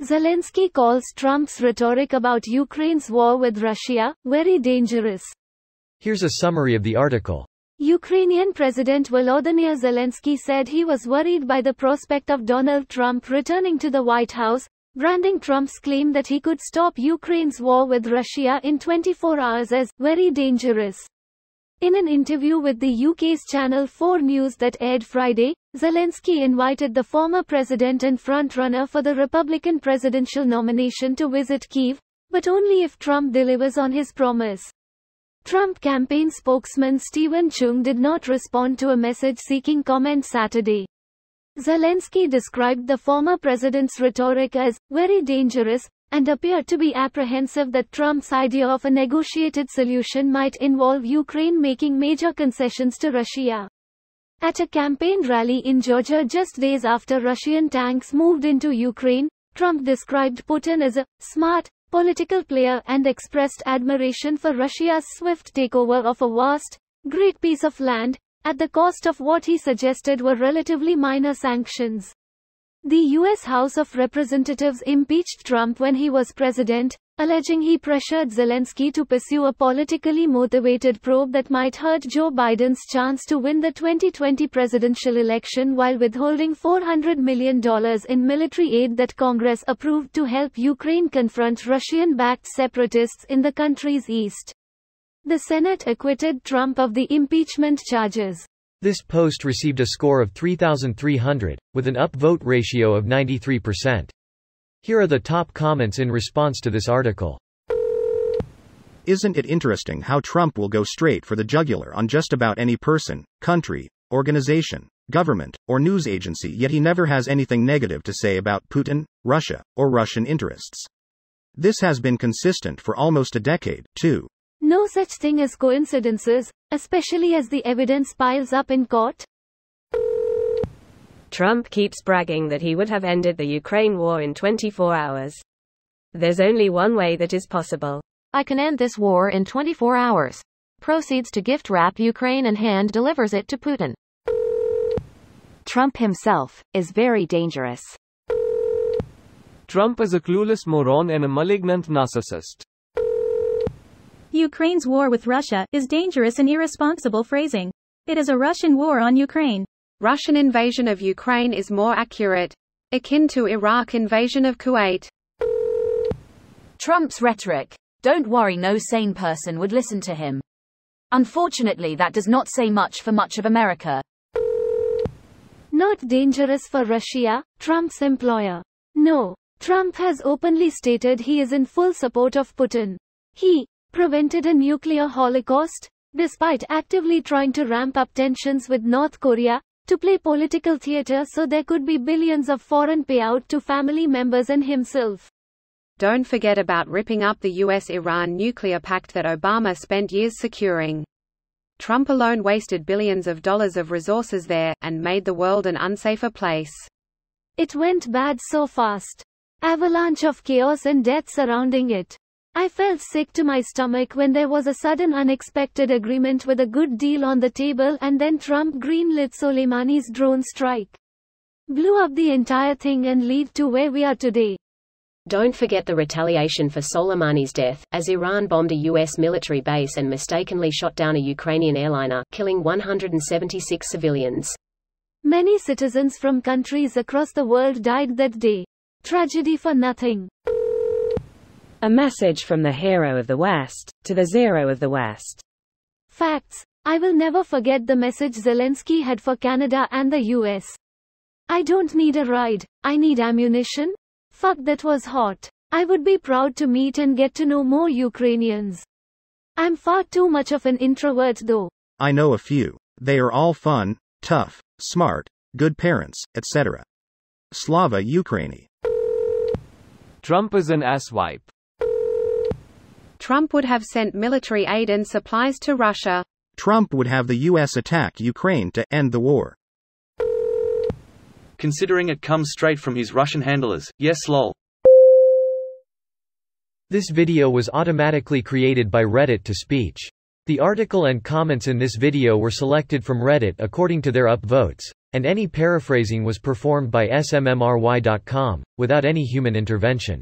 Zelenskyy calls Trump's rhetoric about Ukraine's war with Russia very dangerous. Here's a summary of the article. Ukrainian President Volodymyr Zelenskyy said he was worried by the prospect of Donald Trump returning to the White House, branding Trump's claim that he could stop Ukraine's war with Russia in 24 hours as very dangerous. In an interview with the UK's Channel 4 News that aired Friday, Zelenskyy invited the former president and frontrunner for the Republican presidential nomination to visit Kyiv, but only if Trump delivers on his promise. Trump campaign spokesman Stephen Chung did not respond to a message seeking comment Saturday. Zelenskyy described the former president's rhetoric as very dangerous, and appeared to be apprehensive that Trump's idea of a negotiated solution might involve Ukraine making major concessions to Russia. At a campaign rally in Georgia just days after Russian tanks moved into Ukraine, Trump described Putin as a smart, political player and expressed admiration for Russia's swift takeover of a vast, great piece of land, at the cost of what he suggested were relatively minor sanctions. The U.S. House of Representatives impeached Trump when he was president, alleging he pressured Zelenskyy to pursue a politically motivated probe that might hurt Joe Biden's chance to win the 2020 presidential election while withholding $400 million in military aid that Congress approved to help Ukraine confront Russian-backed separatists in the country's east. The Senate acquitted Trump of the impeachment charges. This post received a score of 3,300, with an upvote ratio of 93%. Here are the top comments in response to this article. Isn't it interesting how Trump will go straight for the jugular on just about any person, country, organization, government, or news agency, yet he never has anything negative to say about Putin, Russia, or Russian interests. This has been consistent for almost a decade, too. No such thing as coincidences, especially as the evidence piles up in court. Trump keeps bragging that he would have ended the Ukraine war in 24 hours. There's only one way that is possible. I can end this war in 24 hours. Proceeds to gift wrap Ukraine and hand delivers it to Putin. Trump himself is very dangerous. Trump is a clueless moron and a malignant narcissist. Ukraine's war with Russia is dangerous and irresponsible phrasing. It is a Russian war on Ukraine. Russian invasion of Ukraine is more accurate, akin to Iraq invasion of Kuwait. Trump's rhetoric. Don't worry, no sane person would listen to him. Unfortunately, that does not say much for much of America. Not dangerous for Russia, Trump's employer. No, Trump has openly stated he is in full support of Putin. He prevented a nuclear holocaust, despite actively trying to ramp up tensions with North Korea, to play political theater so there could be billions of foreign payout to family members and himself. Don't forget about ripping up the US-Iran nuclear pact that Obama spent years securing. Trump alone wasted billions of dollars of resources there, and made the world an unsafer place. It went bad so fast. Avalanche of chaos and death surrounding it. I felt sick to my stomach when there was a sudden unexpected agreement with a good deal on the table, and then Trump greenlit Soleimani's drone strike. Blew up the entire thing and led to where we are today. Don't forget the retaliation for Soleimani's death, as Iran bombed a U.S. military base and mistakenly shot down a Ukrainian airliner, killing 176 civilians. Many citizens from countries across the world died that day. Tragedy for nothing. A message from the hero of the West, to the zero of the West. Facts. I will never forget the message Zelenskyy had for Canada and the US. I don't need a ride, I need ammunition? Fuck, that was hot. I would be proud to meet and get to know more Ukrainians. I'm far too much of an introvert though. I know a few. They are all fun, tough, smart, good parents, etc. Slava Ukraini. Trump is an asswipe. Trump would have sent military aid and supplies to Russia. Trump would have the US attack Ukraine to end the war. Considering it comes straight from his Russian handlers, yes lol. This video was automatically created by Reddit to speech. The article and comments in this video were selected from Reddit according to their upvotes. and any paraphrasing was performed by smmry.com, without any human intervention.